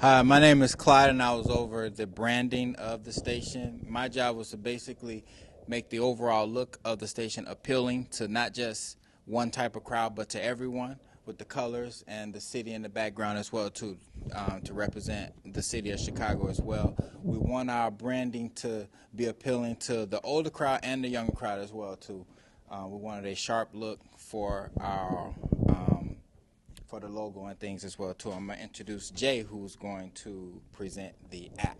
Hi, my name is Clyde, and I was over the branding of the station. My job was to basically make the overall look of the station appealing to not just one type of crowd, but to everyone, with the colors and the city in the background as well, too, to represent the city of Chicago as well. We want our branding to be appealing to the older crowd and the younger crowd as well, too. We wanted a sharp look for the logo and things as well too. I'm gonna introduce Jay, who's going to present the app.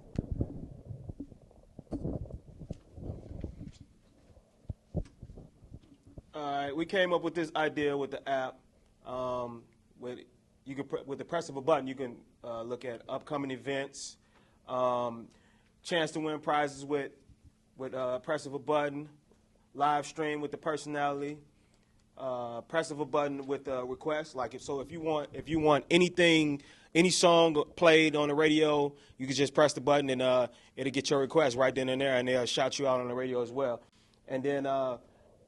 All right, we came up with this idea with the app. With with the press of a button, you can look at upcoming events, chance to win prizes with press of a button, live stream with the personality, press of a button with a request. Like if you want anything, any song played on the radio, you can just press the button and it'll get your request right then and there, and they'll shout you out on the radio as well. And then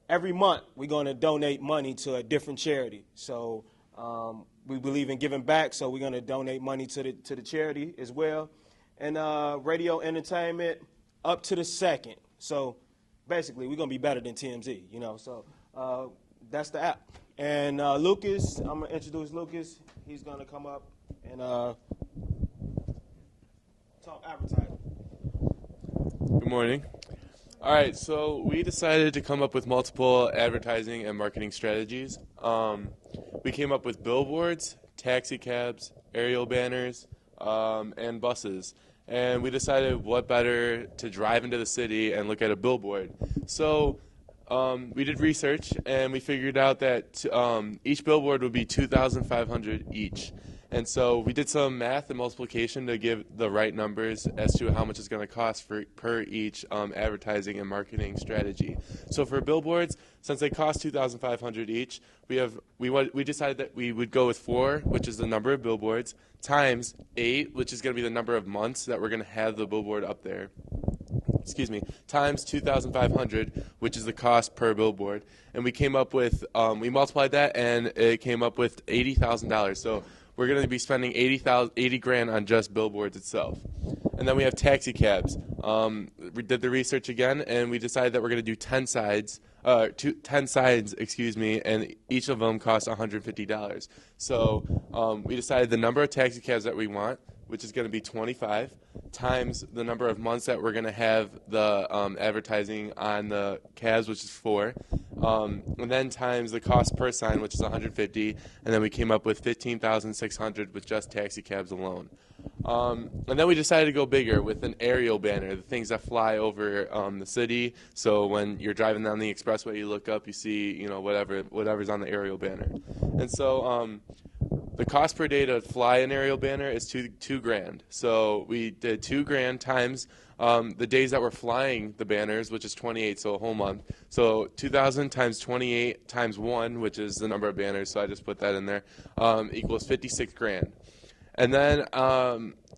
every month we're going to donate money to a different charity. So we believe in giving back, so we're going to donate money to the charity as well. And radio entertainment up to the second. So basically, we're going to be better than TMZ, you know. So that's the app. And Lucas, I'm going to introduce Lucas. He's going to come up and talk advertising. Good morning. All right, so we decided to come up with multiple advertising and marketing strategies. We came up with billboards, taxi cabs, aerial banners, and buses. And we decided what better to drive into the city and look at a billboard. So we did research, and we figured out that each billboard would be $2,500 each. And so we did some math and multiplication to give the right numbers as to how much it's going to cost per each advertising and marketing strategy. So for billboards, since they cost $2,500 each, we decided that we would go with 4, which is the number of billboards, times 8, which is going to be the number of months that we're going to have the billboard up there. Times 2,500, which is the cost per billboard. And we came up with, we multiplied that, and it came up with $80,000. So we're going to be spending $80 grand on just billboards itself. And then we have taxi cabs. We did the research again, and we decided that we're going to do 10 sides, and each of them costs $150. So we decided the number of taxi cabs that we want, which is going to be 25, times the number of months that we're going to have the advertising on the cabs, which is 4, and then times the cost per sign, which is 150, and then we came up with 15,600 with just taxi cabs alone. And then we decided to go bigger with an aerial banner, the things that fly over the city. So when you're driving down the expressway, you look up, you see, whatever's on the aerial banner. And so the cost per day to fly an aerial banner is two grand. So we did 2 grand times the days that we're flying the banners, which is 28, so a whole month. So 2,000 times 28 times 1, which is the number of banners, so I just put that in there, equals 56 grand. And then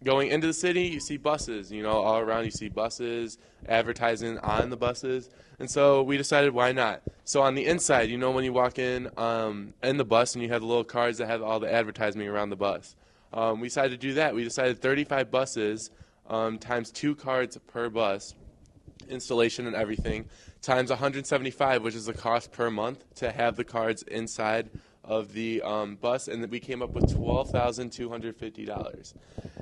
going into the city, you see buses. All around you see buses, advertising on the buses. And so we decided, why not? So on the inside, when you walk in the bus and you have the little cards that have all the advertising around the bus. We decided to do that. We decided 35 buses times 2 cards per bus, installation and everything, times 175, which is the cost per month to have the cards inside of the bus, and we came up with $12,250.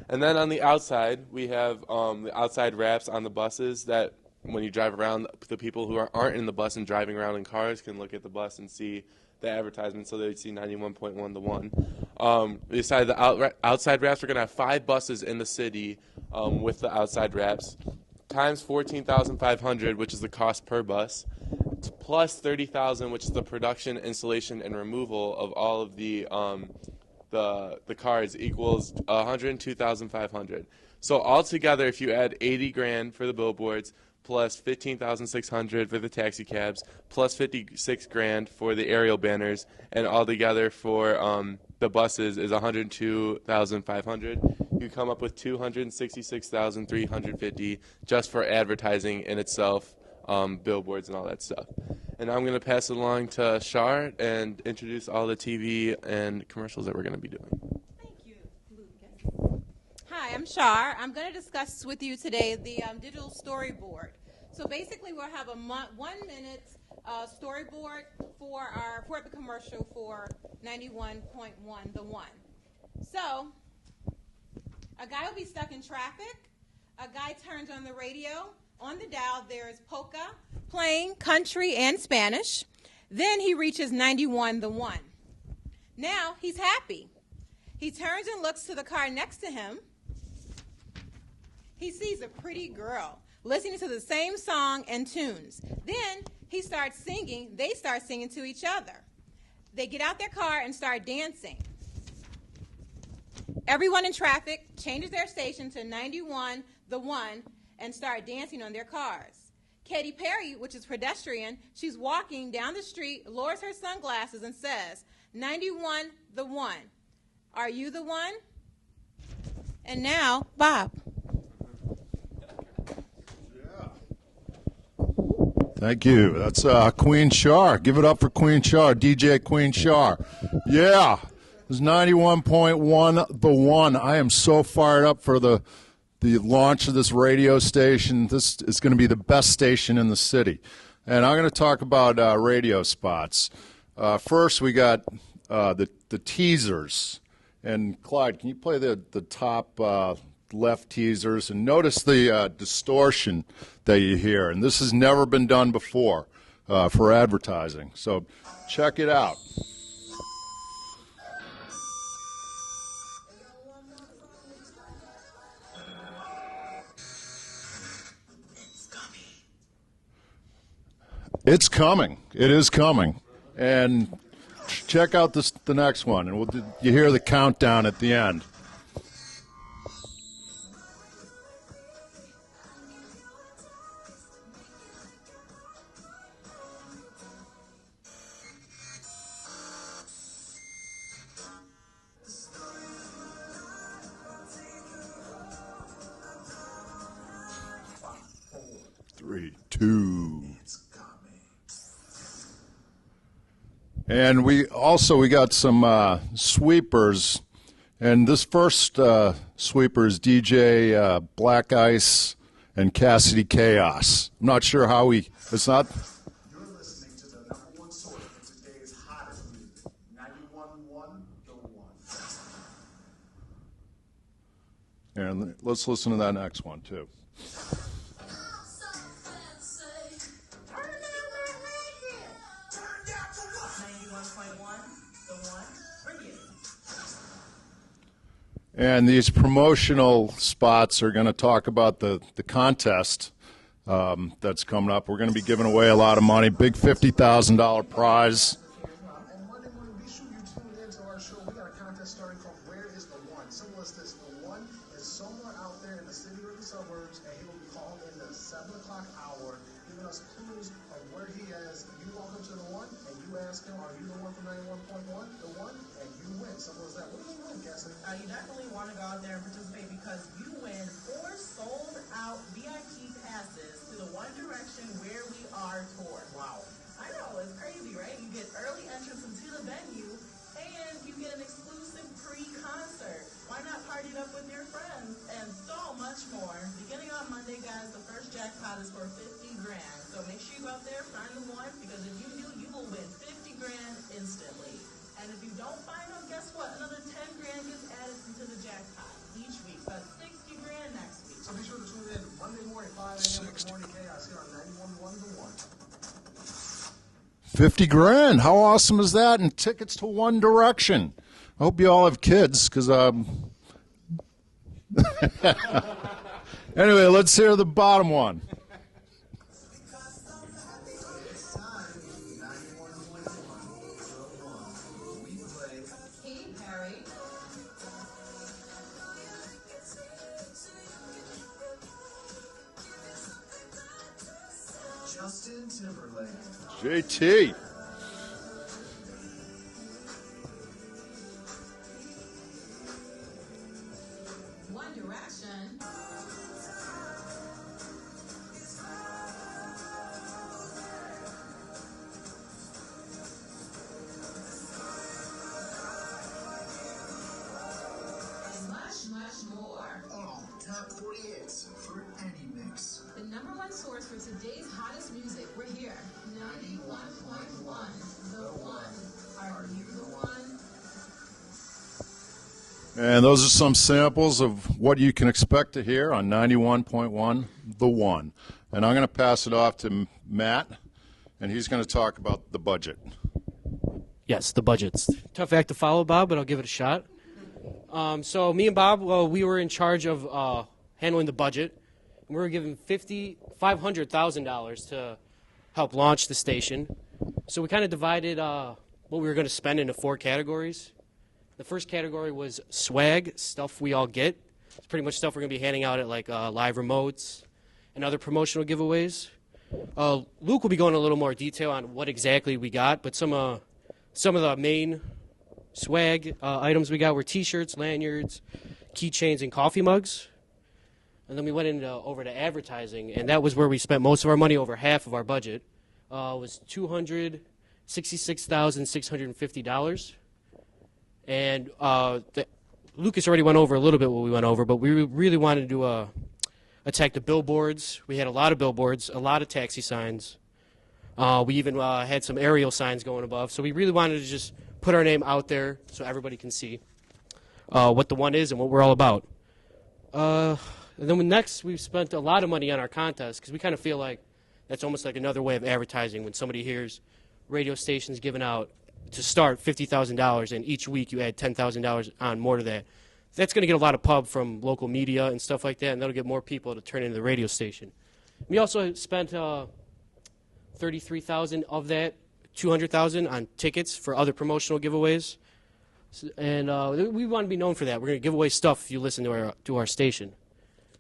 And then on the outside, we have the outside wraps on the buses that when you drive around, the people who aren't in the bus and driving around in cars can look at the bus and see the advertisement, so they see 91.1 to 1. We decided the outside wraps, we're going to have 5 buses in the city with the outside wraps, times 14,500, which is the cost per bus, plus 30,000, which is the production, installation, and removal of all of the cards, equals 102,500. So altogether, if you add 80 grand for the billboards, plus 15,600 for the taxi cabs, plus 56 grand for the aerial banners, and altogether for the buses is 102,500. You come up with 266,350 just for advertising in itself, billboards and all that stuff. And I'm going to pass it along to Shar and introduce all the TV and commercials that we're going to be doing. Thank you, Lucas. Hi, Shar. I'm going to discuss with you today the digital storyboard. So basically, we'll have a 1 minute storyboard for the commercial for 91.1 The One. So a guy will be stuck in traffic. A guy turns on the radio. On the dial, there is polka, playing country and Spanish. Then he reaches 91 The One. Now he's happy. He turns and looks to the car next to him. He sees a pretty girl listening to the same song and tunes. Then he starts singing. They start singing to each other. They get out their car and start dancing. Everyone in traffic changes their station to 91 The One and start dancing on their cars. Katy Perry, which is pedestrian, she's walking down the street, lowers her sunglasses and says, 91 The One. Are you the one? And now, Bob. Thank you. That's Queen Shar. Give it up for Queen Shar, DJ Queen Shar. Yeah, it's 91.1 The One. I am so fired up for the launch of this radio station. This is going to be the best station in the city. And I'm going to talk about radio spots. First, we got the teasers. And Clyde, can you play the top left teasers? And notice the distortion that you hear. And this has never been done before for advertising. So check it out. It's coming. It is coming. And check out the next one, and you hear the countdown at the end. Three, two. And we got some sweepers, and this first sweeper is DJ Black Ice and Cassidy Chaos. I'm not sure how it's not. You're listening to the #1 source for today's hottest music, 91.1 The One. And let's listen to that next one too. And these promotional spots are going to talk about the contest that's coming up. We're going to be giving away a lot of money, big $50,000 prize. And Monday morning, be sure you tune in to our show. We got a contest starting called Where is the One? Simple as this. The one is somewhere out there in the city or the suburbs, and he will be called in the 7 o'clock hour, giving us clues of where he is. You walk up to the one, and you ask him, are you the one from 91.1? The one, and you win. Simple as that. What do you win, Cassidy? You definitely want to go out there and participate because you win 4 sold-out VIP passes to the One Direction Where We Are tour. Wow. I know, it's crazy, right? You get early entrance into the venue, and you get an exclusive pre-concert. Why not party it up with your friends? And so much more. Beginning on Monday, guys, the first jackpot is for $50 grand. So make sure you go out there, find the one, because if you do, you will win $50 grand instantly. And if you don't find them, guess what? Another 10 grand gets added into the jackpot each week. So that's 60 grand next week. So be sure to tune in Monday morning, 5 a.m. with the Morning Chaos here on 91.1 The One. 50 grand. How awesome is that? And tickets to One Direction. I hope you all have kids, because anyway, let's hear the bottom one. Katy Perry. Justin Timberlake. JT. One Direction. And much, much more. Oh, top 40 hits for any mix. The #1 source for today's hottest music. We're here. 91.1. The One. Are you the one? And those are some samples of what you can expect to hear on 91.1 The One. And I'm going to pass it off to Matt, and he's going to talk about the budget. Yes, the budget's tough act to follow, Bob, but I'll give it a shot. So me and Bob, we were in charge of handling the budget. We were given $500,000 to help launch the station. So we kind of divided what we were going to spend into 4 categories. The first category was swag, stuff we all get. It's pretty much stuff we're going to be handing out at like live remotes and other promotional giveaways. Luke will be going into a little more detail on what exactly we got, but some of the main swag items we got were T-shirts, lanyards, keychains, and coffee mugs. And then we went over to advertising, and that was where we spent most of our money. Over half of our budget was $266,650. And Lucas already went over a little bit what we went over, but we really wanted to attack the billboards. We had a lot of billboards, a lot of taxi signs. We even had some aerial signs going above. So we really wanted to just put our name out there so everybody can see what the One is and what we're all about. And then next, we've spent a lot of money on our contest because we kind of feel like that's almost like another way of advertising. When somebody hears radio stations giving out to start $50,000 and each week you add $10,000 on more to that, that's going to get a lot of pub from local media and stuff like that, and that'll get more people to turn into the radio station. We also spent $33,000 of that, $200,000 on tickets for other promotional giveaways, and we want to be known for that. We're going to give away stuff if you listen to our station.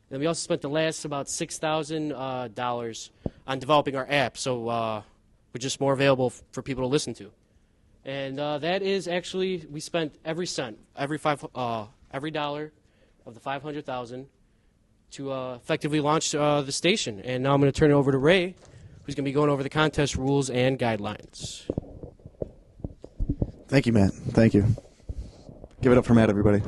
Then we also spent the last about $6,000 on developing our app, so we're just more available for people to listen to. And that is actually, we spent every cent, every dollar of the $500,000 to effectively launch the station. And now I'm going to turn it over to Ray, who's going to be going over the contest rules and guidelines. Thank you, Matt. Thank you. Give it up for Matt, everybody.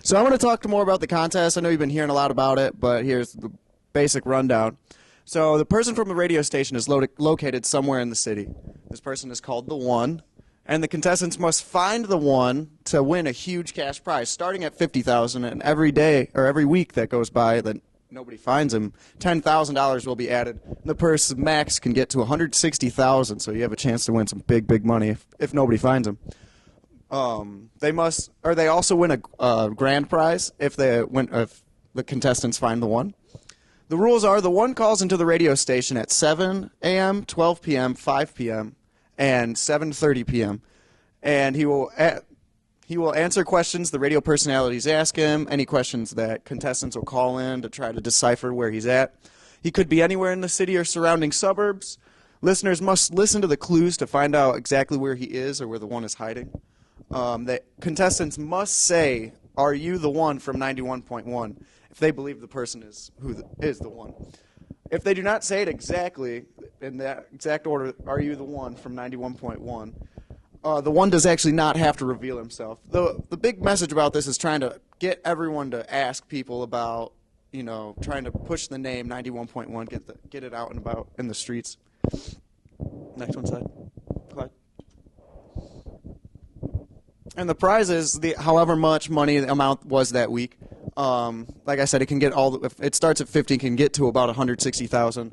So I want to talk more about the contest. I know you've been hearing a lot about it, but here's the basic rundown. So the person from the radio station is located somewhere in the city. This person is called the One, and the contestants must find the One to win a huge cash prize, starting at $50,000. And every day or every week that goes by that nobody finds him, $10,000 will be added. And the person max can get to $160,000. So you have a chance to win some big money if nobody finds him. They also win a grand prize if the contestants find the One. The rules are the One calls into the radio station at 7 a.m., 12 p.m., 5 p.m., and 7:30 p.m. And he will answer questions the radio personalities ask him, any questions that contestants will call in to try to decipher where he's at. He could be anywhere in the city or surrounding suburbs. Listeners must listen to the clues to find out exactly where he is or where the One is hiding. The contestants must say, "Are you the One?" from 91.1 if they believe the person is the One. If they do not say it exactly in that exact order, "Are you the One?" from 91.1, the One does actually not have to reveal himself. The big message about this is trying to get everyone to ask people about, trying to push the name 91.1, get it out and about in the streets. Next one, slide. Clyde. And the prize is however much money the amount was that week. Like I said, it can get if it starts at 50, it can get to about $160,000.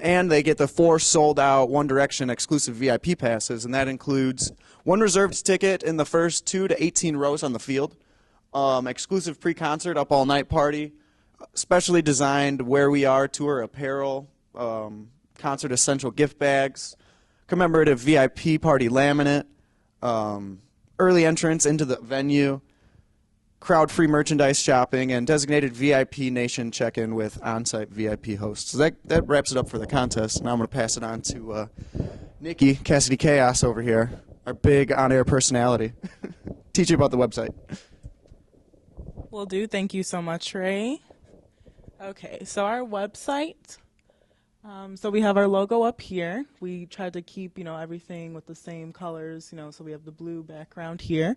And they get the 4 sold-out One Direction exclusive VIP passes, and that includes 1 reserved ticket in the first 2 to 18 rows on the field, exclusive pre-concert up all night party, specially designed Where We Are tour apparel, concert essential gift bags, commemorative VIP party laminate, early entrance into the venue, crowd-free merchandise shopping, and designated VIP Nation check-in with on-site VIP hosts. So that wraps it up for the contest. Now I'm going to pass it on to Nikki, Cassidy Chaos over here, our big on-air personality. Teach you about the website. Will do. Thank you so much, Ray. Okay, so our website. So we have our logo up here. We tried to keep, everything with the same colors, so we have the blue background here.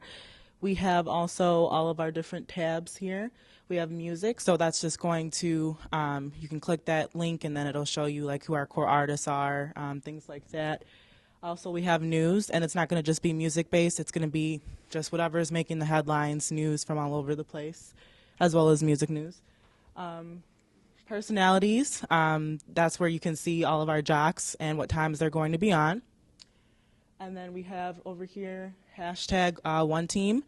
We have also all of our different tabs here. We have music, so that's just going to, you can click that link and then it'll show you like who our core artists are, things like that. Also, we have news, and it's not going to just be music-based. It's going to be just whatever is making the headlines, news from all over the place, as well as music news. Personalities, that's where you can see all of our jocks and what times they're going to be on. And then we have over here, hashtag One Team.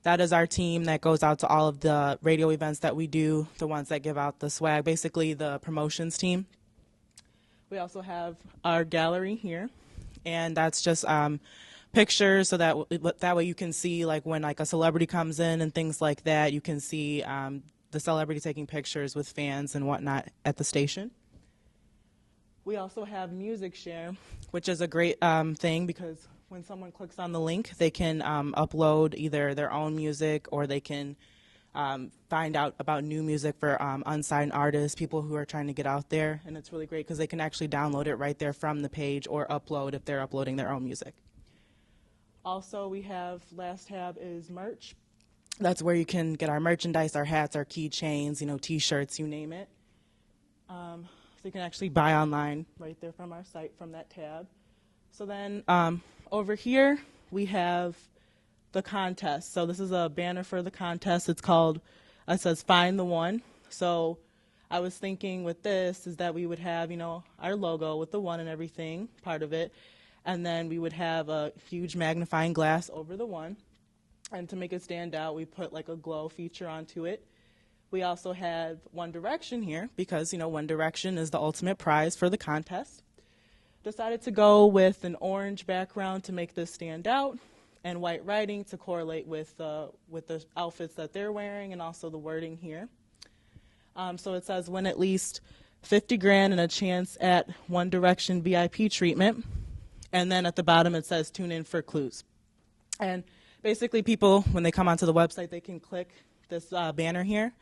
That is our team that goes out to all of the radio events that we do, the ones that give out the swag, basically the promotions team. We also have our gallery here, and that's just pictures so that way you can see like when like a celebrity comes in and things like that, you can see the celebrity taking pictures with fans and whatnot at the station. We also have Music Share, which is a great thing because when someone clicks on the link, they can upload either their own music or they can find out about new music for unsigned artists, people who are trying to get out there. And it's really great because they can actually download it right there from the page or upload if they're uploading their own music. Also, we have, last tab is merch. That's where you can get our merchandise, our hats, our keychains, you know, T-shirts, you name it. So you can actually buy online right there from our site from that tab. So then over here we have the contest. So this is a banner for the contest. It's called, it says Find the One. So I was thinking with this is that we would have, you know, our logo with the one and everything, part of it. And then we would have a huge magnifying glass over the one. And to make it stand out, we put like a glow feature onto it. We also have One Direction here because, you know, One Direction is the ultimate prize for the contest. Decided to go with an orange background to make this stand out and white writing to correlate with the outfits that they're wearing and also the wording here. So it says win at least 50 grand and a chance at One Direction VIP treatment. And then at the bottom it says tune in for clues. And basically people, when they come onto the website, they can click this banner here,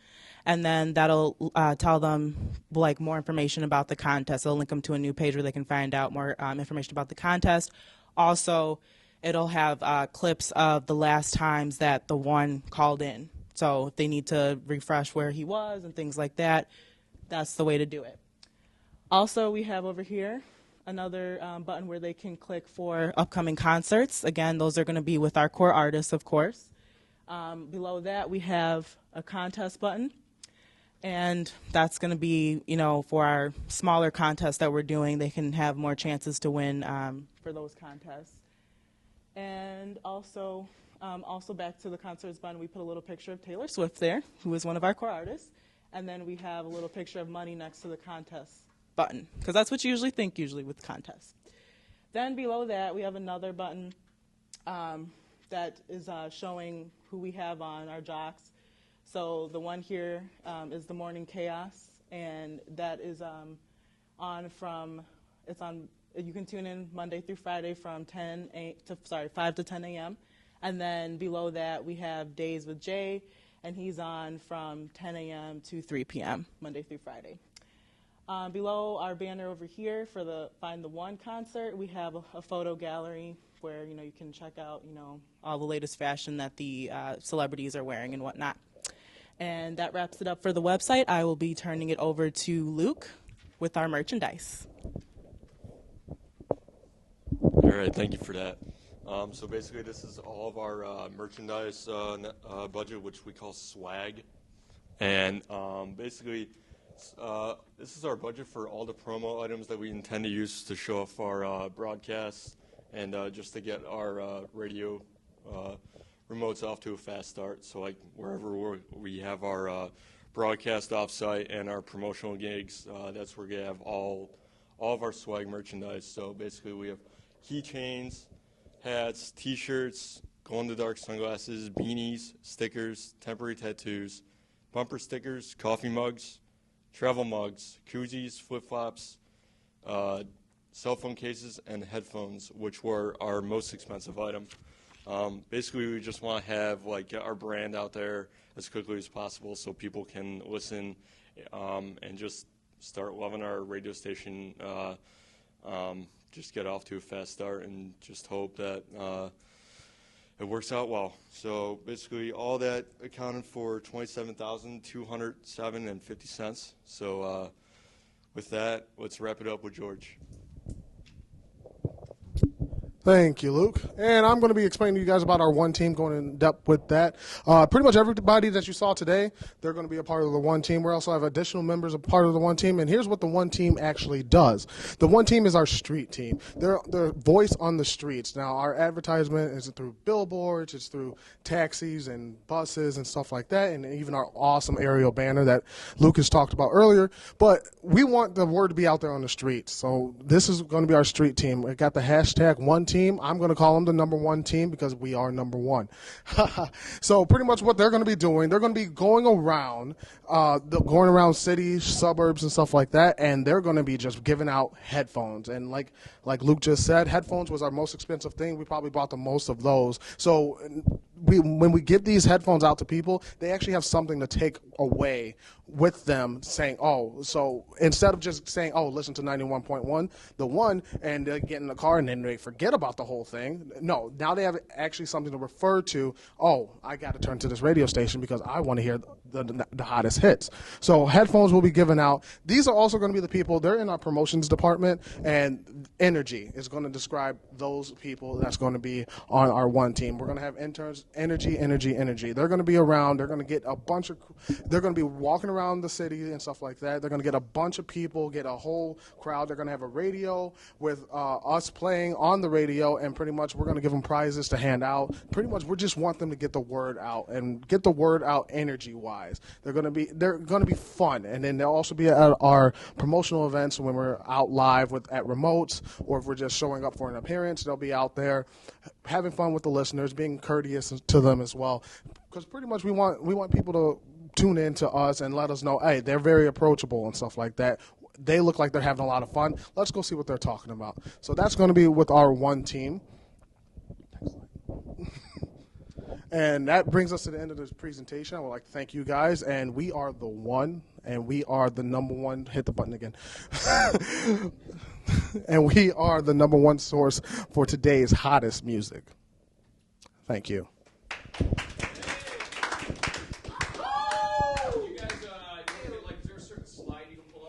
and then that'll tell them like more information about the contest. It'll link them to a new page where they can find out more information about the contest. Also, it'll have clips of the last times that the one called in. So if they need to refresh where he was and things like that, that's the way to do it. Also, we have over here another button where they can click for upcoming concerts. Again, those are going to be with our core artists, of course. Below that, we have a contest button, and that's going to be, you know, for our smaller contests that we're doing. They can have more chances to win for those contests. And also back to the concerts button, we put a little picture of Taylor Swift there, who is one of our core artists, and then we have a little picture of money next to the contest button, because that's what you usually think with contests. Then below that, we have another button that is showing who we have on our jocks. So the one here is the Morning Chaos, and that is you can tune in Monday through Friday from 5 to 10 a.m. And then below that, we have Days with Jay, and he's on from 10 a.m. to 3 p.m. Monday through Friday. Below our banner over here for the Find the One concert, we have a photo gallery where, you know, you can check out, you know, all the latest fashion that the celebrities are wearing and whatnot. And that wraps it up for the website. I will be turning it over to Luke with our merchandise. All right, thank you for that. So basically, this is all of our merchandise budget, which we call swag. And basically, this is our budget for all the promo items that we intend to use to show off our broadcasts and just to get our radio remotes off to a fast start. So like wherever we have our broadcast offsite and our promotional gigs, that's where we have all of our swag merchandise. So basically we have keychains, hats, T-shirts, glow-in-the-dark sunglasses, beanies, stickers, temporary tattoos, bumper stickers, coffee mugs, travel mugs, koozies, flip-flops, cell phone cases, and headphones, which were our most expensive item. Basically, we just want to have get our brand out there as quickly as possible so people can listen and just start loving our radio station, just get off to a fast start and just hope that it works out well. So basically, all that accounted for $27,207.50. So with that, let's wrap it up with George. Thank you, Luke. And I'm going to be explaining to you guys about our one team, going in depth with that. Pretty much everybody that you saw today, they're going to be a part of the one team. We also have additional members a part of the one team. And here's what the one team actually does. The one team is our street team. They're voice on the streets. Now, our advertisement is through billboards, it's through taxis and buses and stuff like that, and even our awesome aerial banner that Lucas talked about earlier. But we want the word to be out there on the streets. So this is going to be our street team. We got the hashtag one team. I'm going to call them the number one team because we are number one. So pretty much what they're going to be doing, they're going to be going around cities, suburbs, and stuff like that, and they're going to be just giving out headphones. And like Luke just said, headphones was our most expensive thing. We probably bought the most of those. So when we give these headphones out to people, they actually have something to take away with them, saying, oh, so instead of just saying, oh, listen to 91.1, the one, and they get in the car and then they forget about the whole thing. No, now they have actually something to refer to. Oh, I got to turn to this radio station because I want to hear the hottest hits. So headphones will be given out. These are also going to be the people, they're in our promotions department, and Energy is going to describe those people that's going to be on our one team. We're going to have interns, energy. They're going to be around. They're going to get they're going to be walking around the city and stuff like that. They're going to get a bunch of people, get a whole crowd. They're going to have a radio with us playing on the radio, and pretty much we're going to give them prizes to hand out. Pretty much we just want them to get the word out and get the word out energy-wise. They're going to be fun, and then they'll also be at our promotional events when we're out live at remotes, or if we're just showing up for an appearance. They'll be out there having fun with the listeners, being courteous to them as well, because pretty much we want people to tune in to us and let us know, hey, they're very approachable and stuff like that. They look like they're having a lot of fun. Let's go see what they're talking about. So that's going to be with our one team. And that brings us to the end of this presentation. I would like to thank you guys, and we are the one, and we are the number one. Hit the button again. And we are the number one source for today's hottest music. Thank you.